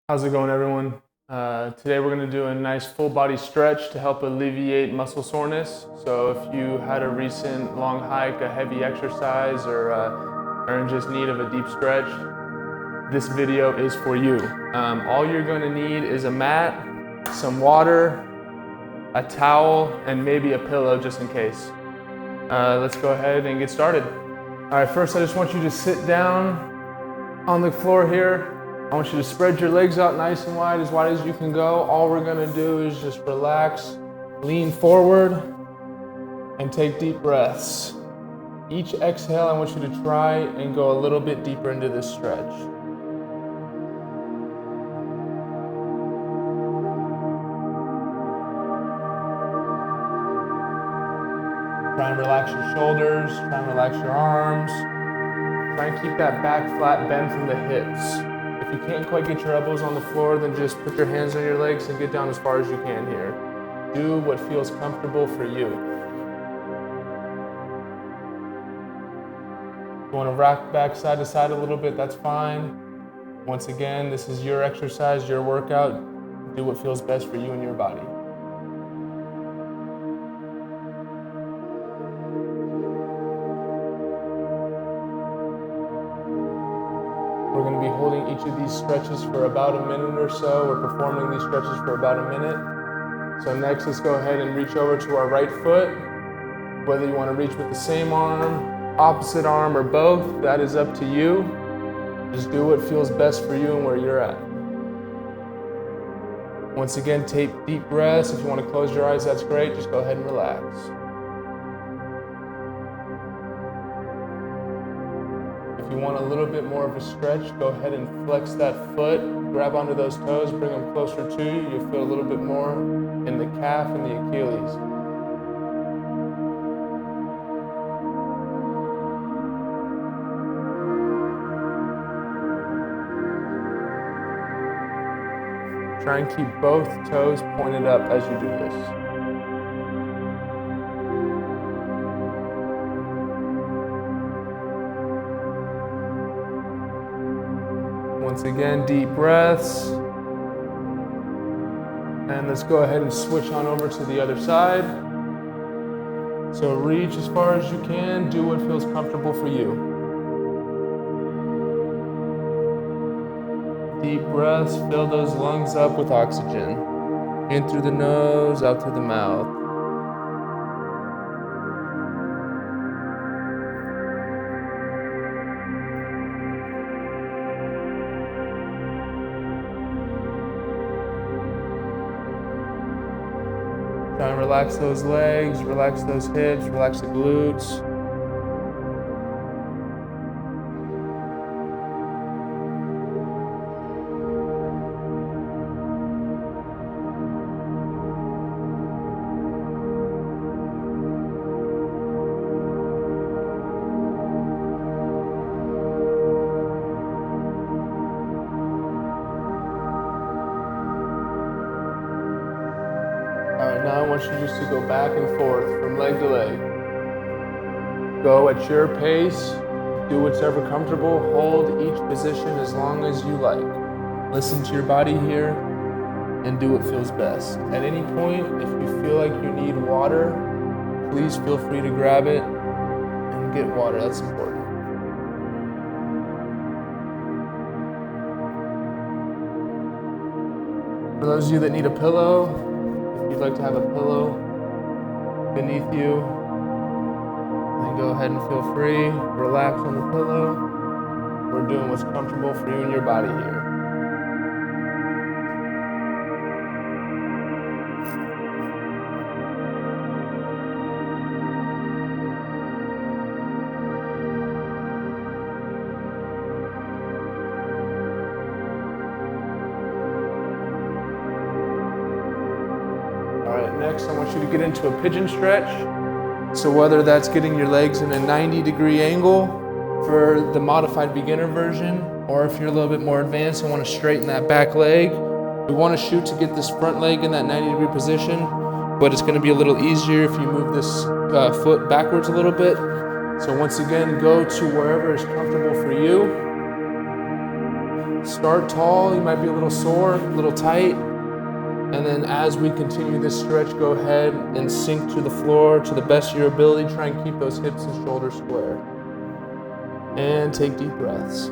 How's it going, everyone? Today we're going to do a nice full body stretch to help alleviate muscle soreness. So if you had a recent long hike, a heavy exercise, or are in just need of a deep stretch, this video is for you. All you're going to need is a mat, some water, a towel, and maybe a pillow just in case. Let's go ahead and get started. All right, first I just want you to sit down on the floor here. I want you to spread your legs out nice and wide as you can go. All we're gonna do is just relax, lean forward, and take deep breaths. Each exhale, I want you to try and go a little bit deeper into this stretch. Try and relax your shoulders, try and relax your arms. Try and keep that back flat, bend from the hips. If you can't quite get your elbows on the floor, then just put your hands on your legs and get down as far as you can here. Do what feels comfortable for you. If you want to rock back side to side a little bit, that's fine. Once again, this is your exercise, your workout. Do what feels best for you and your body. We're going to be holding each of these stretches for about a minute or so. We're performing these stretches for about a minute. So next, let's go ahead and reach over to our right foot. Whether you want to reach with the same arm, opposite arm, or both, that is up to you. Just do what feels best for you and where you're at. Once again, take deep breaths. If you want to close your eyes, that's great. Just go ahead and relax. If you want a little bit more of a stretch, go ahead and flex that foot, grab onto those toes, bring them closer to you. You'll feel a little bit more in the calf and the Achilles. Try and keep both toes pointed up as you do this. Once again, deep breaths. And let's go ahead and switch on over to the other side. So reach as far as you can, do what feels comfortable for you. Deep breaths, fill those lungs up with oxygen. In through the nose, out through the mouth. Try and relax those legs, relax those hips, relax the glutes. Alright, now I want you just to go back and forth from leg to leg. Go at your pace, do what's ever comfortable, hold each position as long as you like. Listen to your body here and do what feels best. At any point, if you feel like you need water, please feel free to grab it and get water. That's important. For those of you that need a pillow, if you'd like to have a pillow beneath you, then go ahead and feel free. Relax on the pillow. We're doing what's comfortable for you and your body here. Alright, next I want you to get into a pigeon stretch. So whether that's getting your legs in a 90-degree angle for the modified beginner version, or if you're a little bit more advanced and want to straighten that back leg, we want to shoot to get this front leg in that 90-degree position, but it's going to be a little easier if you move this foot backwards a little bit. So once again, go to wherever is comfortable for you. Start tall, you might be a little sore, a little tight. And then as we continue this stretch, go ahead and sink to the floor to the best of your ability. Try and keep those hips and shoulders square. And take deep breaths.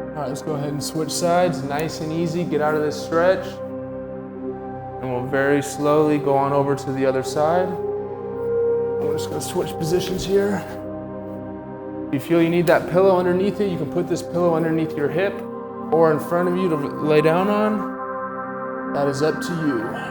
All right, let's go ahead and switch sides, nice and easy. Get out of this stretch. And we'll very slowly go on over to the other side. We're just gonna switch positions here. If you feel you need that pillow underneath it, you can put this pillow underneath your hip or in front of you to lay down on. That is up to you.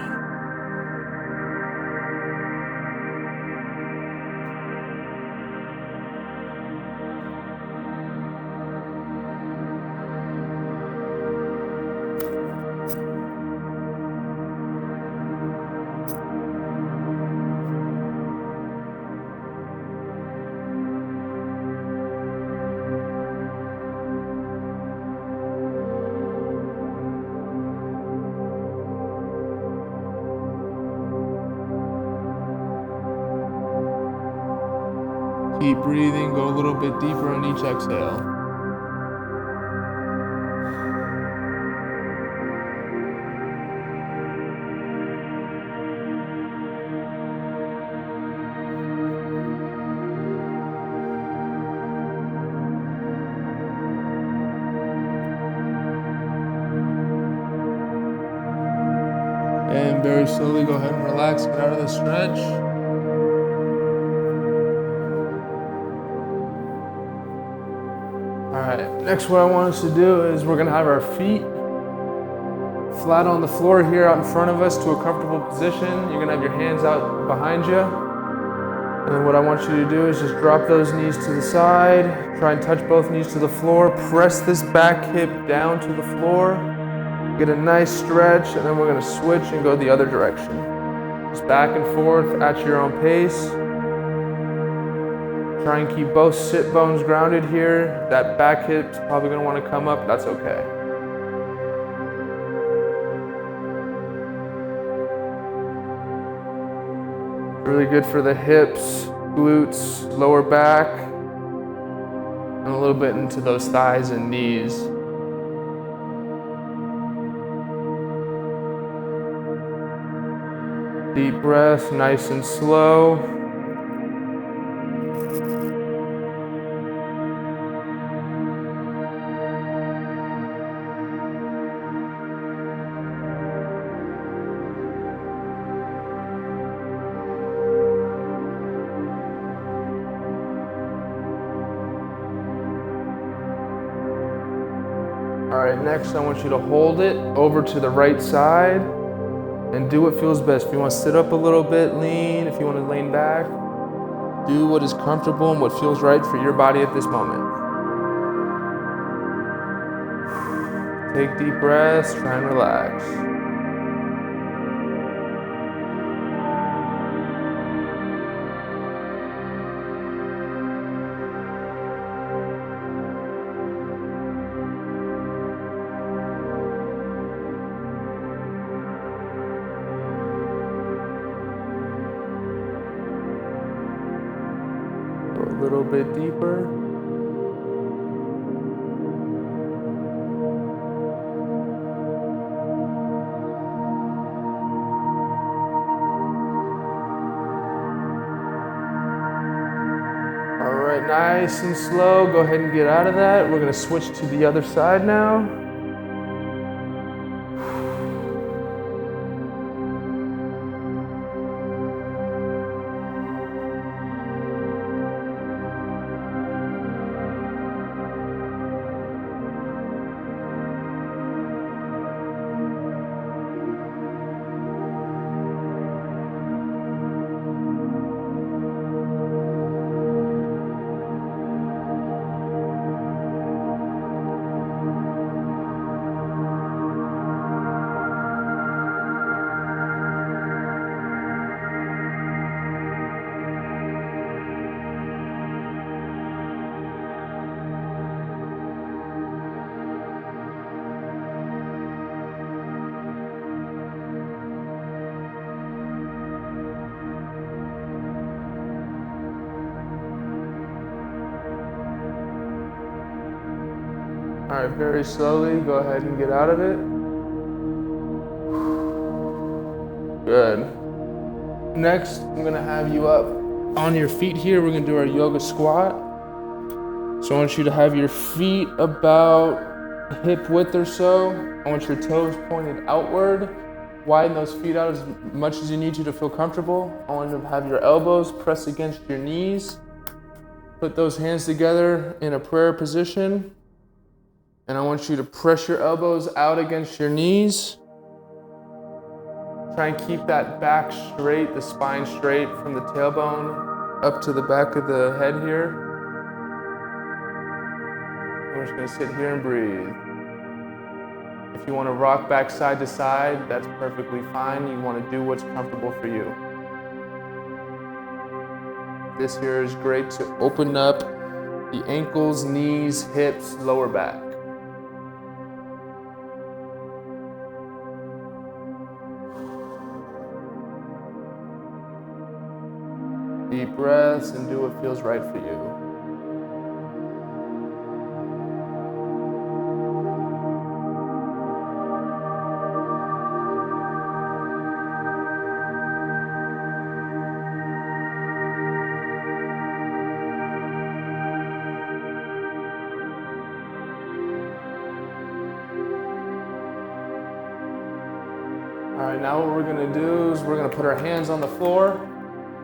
Keep breathing, go a little bit deeper on each exhale. And very slowly go ahead and relax, get out of the stretch. All right, next what I want us to do is we're gonna have our feet flat on the floor here out in front of us to a comfortable position. You're gonna have your hands out behind you. And then what I want you to do is just drop those knees to the side, try and touch both knees to the floor, press this back hip down to the floor, get a nice stretch, and then we're gonna switch and go the other direction. Just back and forth at your own pace. Try and keep both sit bones grounded here. That back hip's probably gonna wanna come up, that's okay. Really good for the hips, glutes, lower back, and a little bit into those thighs and knees. Deep breath, nice and slow. All right, next I want you to hold it over to the right side and do what feels best. If you want to sit up a little bit, lean. If you want to lean back, do what is comfortable and what feels right for your body at this moment. Take deep breaths, try and relax. A little bit deeper. All right, nice and slow. Go ahead and get out of that. We're going to switch to the other side now. All right, very slowly, go ahead and get out of it. Good. Next, I'm gonna have you up on your feet here. We're gonna do our yoga squat. So I want you to have your feet about hip width or so. I want your toes pointed outward. Widen those feet out as much as you need to feel comfortable. I want you to have your elbows press against your knees. Put those hands together in a prayer position. And I want you to press your elbows out against your knees. Try and keep that back straight, the spine straight from the tailbone up to the back of the head here. We're just gonna sit here and breathe. If you wanna rock back side to side, that's perfectly fine. You wanna do what's comfortable for you. This here is great to open up the ankles, knees, hips, lower back. Deep breaths and do what feels right for you. All right, now what we're gonna do is we're gonna put our hands on the floor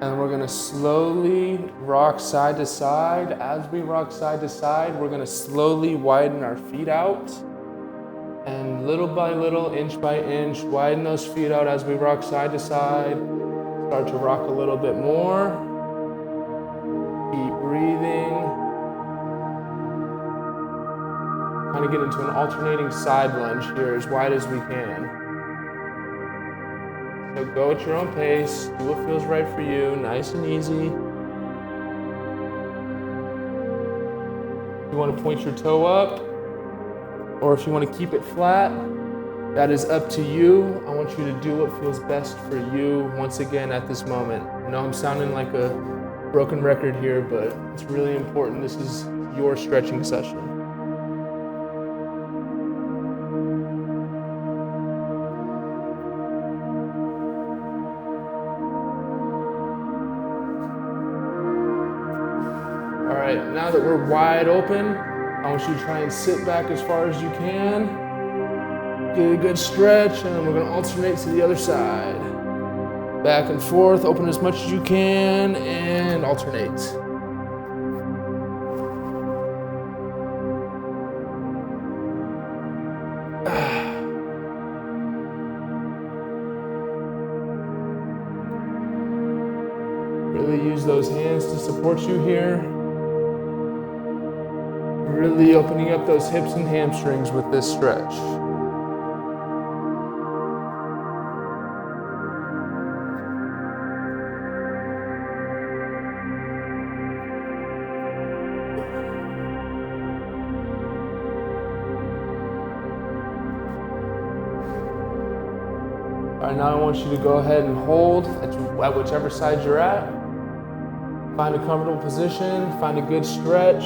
and we're gonna slowly rock side to side. As we rock side to side, we're gonna slowly widen our feet out. And little by little, inch by inch, widen those feet out as we rock side to side. Start to rock a little bit more. Keep breathing. Kind of get into an alternating side lunge here as wide as we can. So go at your own pace, do what feels right for you, nice and easy. If you want to point your toe up, or if you want to keep it flat, that is up to you. I want you to do what feels best for you once again at this moment. I know I'm sounding like a broken record here, but it's really important. This is your stretching session. All right, now that we're wide open, I want you to try and sit back as far as you can. Get a good stretch, and then we're gonna alternate to the other side. Back and forth, open as much as you can, and alternate. Really use those hands to support you here. Really opening up those hips and hamstrings with this stretch. All right, now I want you to go ahead and hold at whichever side you're at. Find a comfortable position, find a good stretch.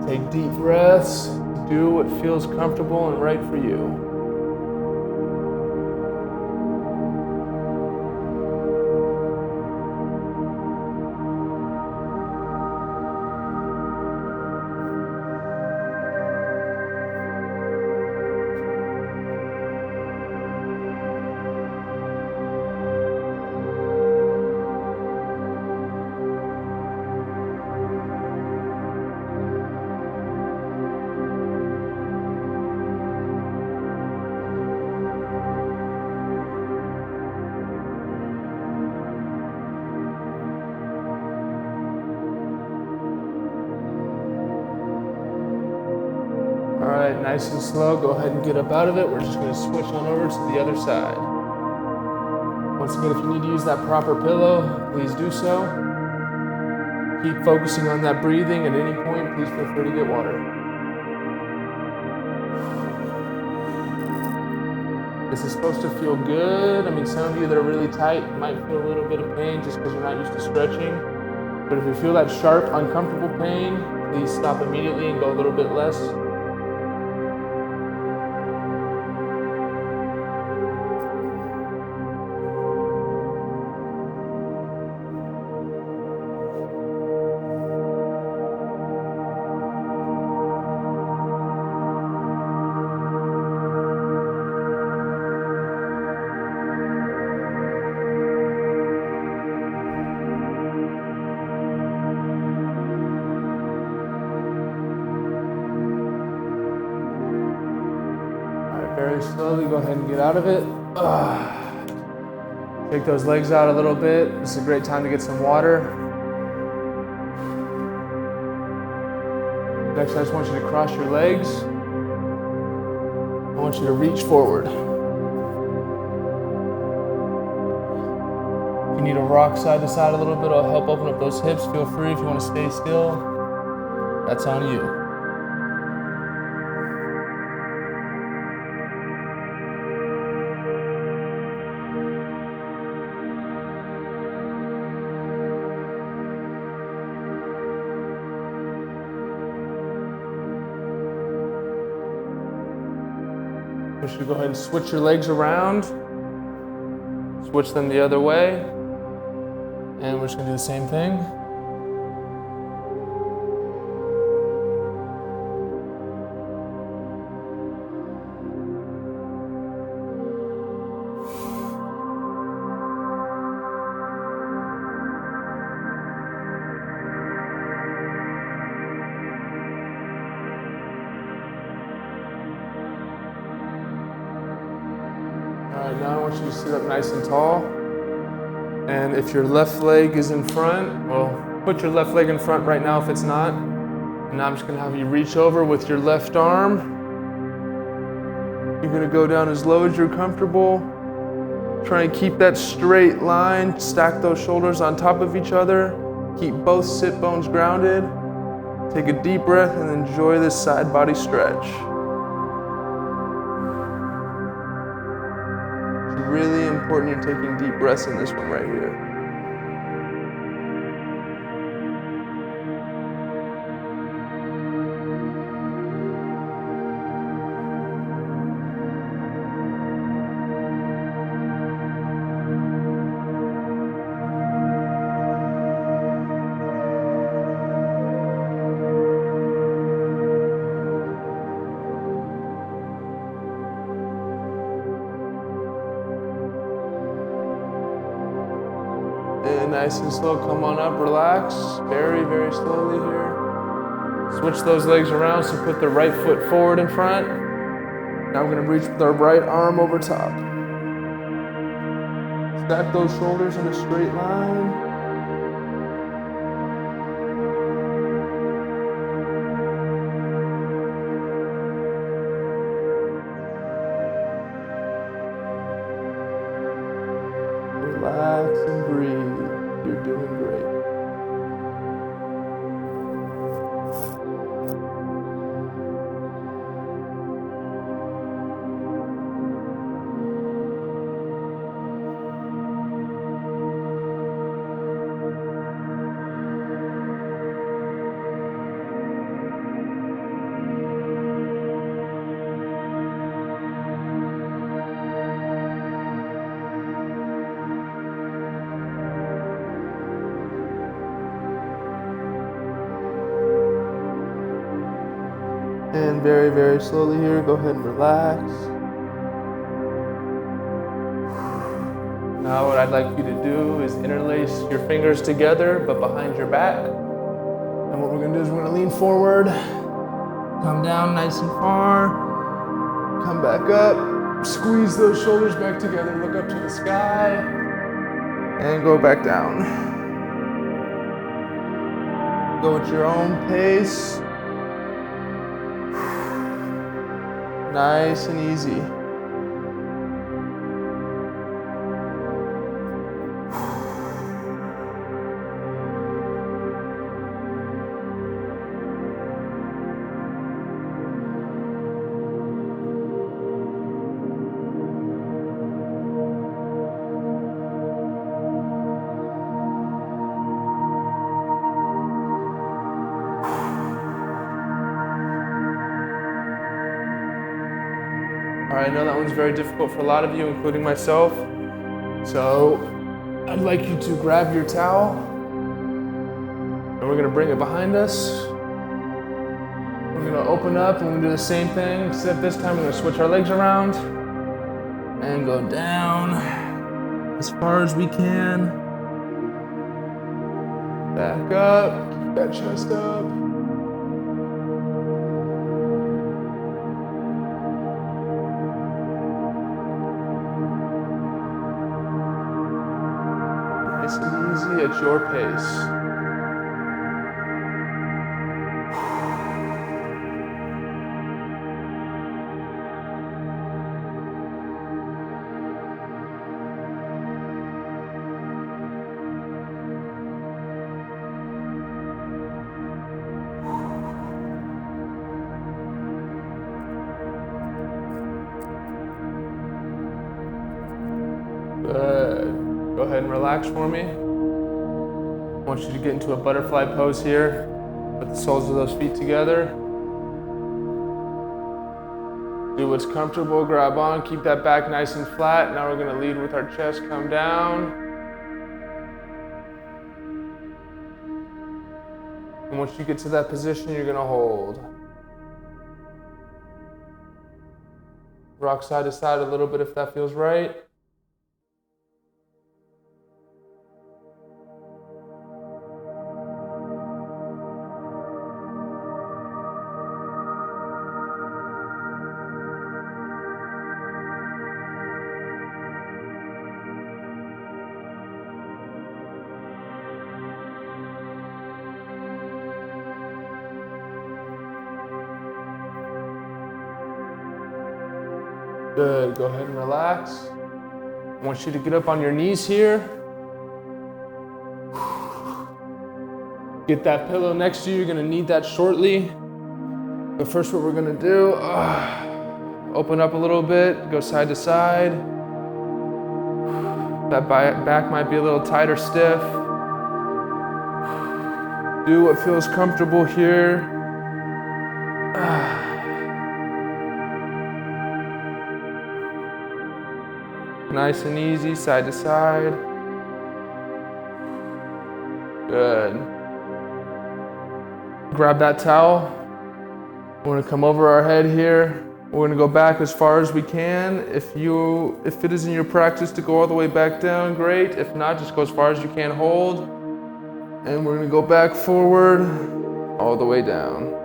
Take deep breaths, do what feels comfortable and right for you. All right, nice and slow, go ahead and get up out of it. We're just gonna switch on over to the other side. Once again, if you need to use that proper pillow, please do so. Keep focusing on that breathing. At any point, please feel free to get water. This is supposed to feel good. I mean, some of you that are really tight might feel a little bit of pain just because you're not used to stretching. But if you feel that sharp, uncomfortable pain, please stop immediately and go a little bit less. Very slowly, go ahead and get out of it. Take those legs out a little bit. This is a great time to get some water. Next, I just want you to cross your legs. I want you to reach forward. If you need to rock side to side a little bit, I'll help open up those hips. Feel free if you want to stay still. That's on you. We should go ahead and switch your legs around. Switch them the other way. And we're just gonna do the same thing. All right, now I want you to sit up nice and tall. And if your left leg is in front, well, put your left leg in front right now if it's not. And now I'm just gonna have you reach over with your left arm. You're gonna go down as low as you're comfortable. Try and keep that straight line. Stack those shoulders on top of each other. Keep both sit bones grounded. Take a deep breath and enjoy this side body stretch. Really important you're taking deep breaths in this one right here. And nice and slow, come on up, relax. Very, very slowly here. Switch those legs around, so put the right foot forward in front. Now I'm gonna reach with our right arm over top. Stack those shoulders in a straight line. Relax and breathe. You're doing great. And very, very slowly here, go ahead and relax. Now what I'd like you to do is interlace your fingers together, but behind your back. And what we're gonna do is we're gonna lean forward, come down nice and far, come back up, squeeze those shoulders back together, look up to the sky, and go back down. Go at your own pace. Nice and easy. right, I know that one's very difficult for a lot of you, including myself. So I'd like you to grab your towel and we're gonna bring it behind us. We're gonna open up and we're gonna do the same thing, except this time we're gonna switch our legs around and go down as far as we can. Back up, keep that chest up. Nice and easy at your pace. Good. Go ahead and relax for me. I want you to get into a butterfly pose here. Put the soles of those feet together. Do what's comfortable, grab on, keep that back nice and flat. Now we're gonna lead with our chest come down. And once you get to that position, you're gonna hold. Rock side to side a little bit if that feels right. Good, go ahead and relax. I want you to get up on your knees here. Get that pillow next to you, you're gonna need that shortly. But first what we're gonna do, open up a little bit, go side to side. That back might be a little tight or stiff. Do what feels comfortable here. Nice and easy, side to side. Good. Grab that towel. We're gonna come over our head here. We're gonna go back as far as we can. If it is in your practice to go all the way back down, great. If not, just go as far as you can hold. And we're gonna go back forward, all the way down.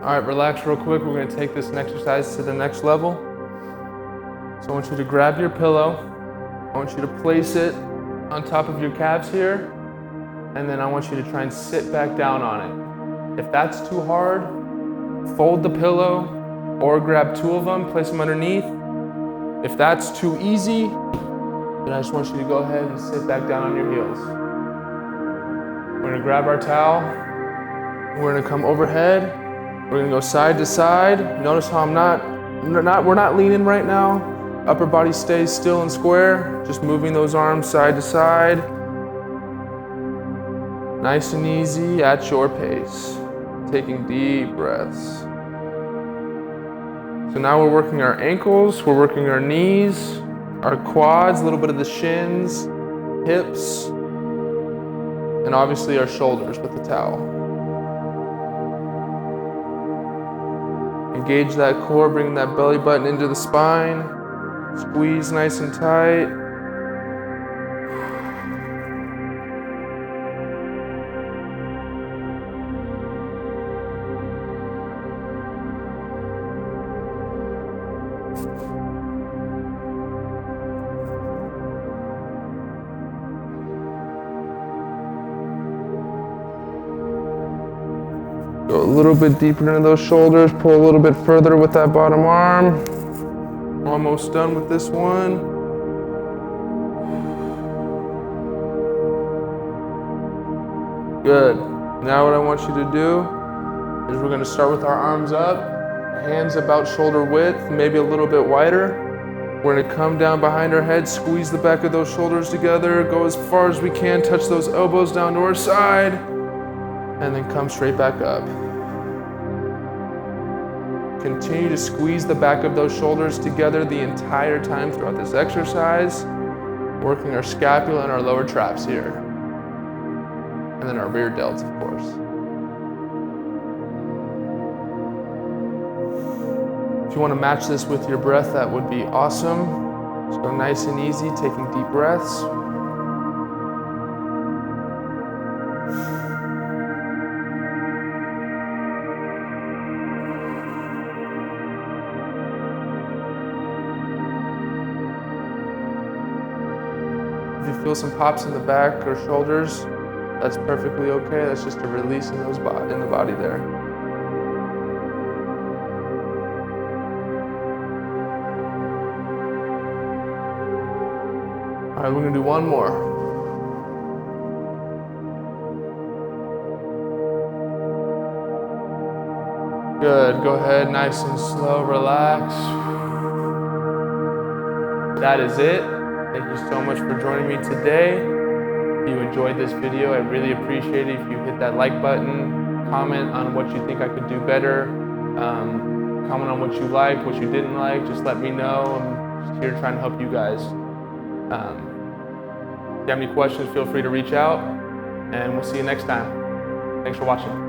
All right, relax real quick. We're gonna take this exercise to the next level. So I want you to grab your pillow. I want you to place it on top of your calves here. And then I want you to try and sit back down on it. If that's too hard, fold the pillow or grab two of them, place them underneath. If that's too easy, then I just want you to go ahead and sit back down on your heels. We're gonna grab our towel. We're gonna come overhead. We're gonna go side to side. Notice how we're not leaning right now. Upper body stays still and square. Just moving those arms side to side. Nice and easy at your pace. Taking deep breaths. So now we're working our ankles, we're working our knees, our quads, a little bit of the shins, hips, and obviously our shoulders with the towel. Engage that core, bring that belly button into the spine. Squeeze nice and tight. Go a little bit deeper into those shoulders, pull a little bit further with that bottom arm. Almost done with this one. Good. Now what I want you to do is we're going to start with our arms up, hands about shoulder width, maybe a little bit wider. We're going to come down behind our head, squeeze the back of those shoulders together, go as far as we can, touch those elbows down to our side, and then come straight back up. Continue to squeeze the back of those shoulders together the entire time throughout this exercise, working our scapula and our lower traps here. And then our rear delts, of course. If you want to match this with your breath, that would be awesome. So nice and easy, taking deep breaths. If you feel some pops in the back or shoulders, that's perfectly okay. That's just a release in the body there. All right, we're gonna do one more. Good, go ahead, nice and slow, relax. That is it. Thank you so much for joining me today. If you enjoyed this video, I'd really appreciate it if you hit that like button, comment on what you think I could do better, comment on what you liked, what you didn't like, just let me know. I'm just here trying to help you guys. If you have any questions, feel free to reach out, and we'll see you next time. Thanks for watching.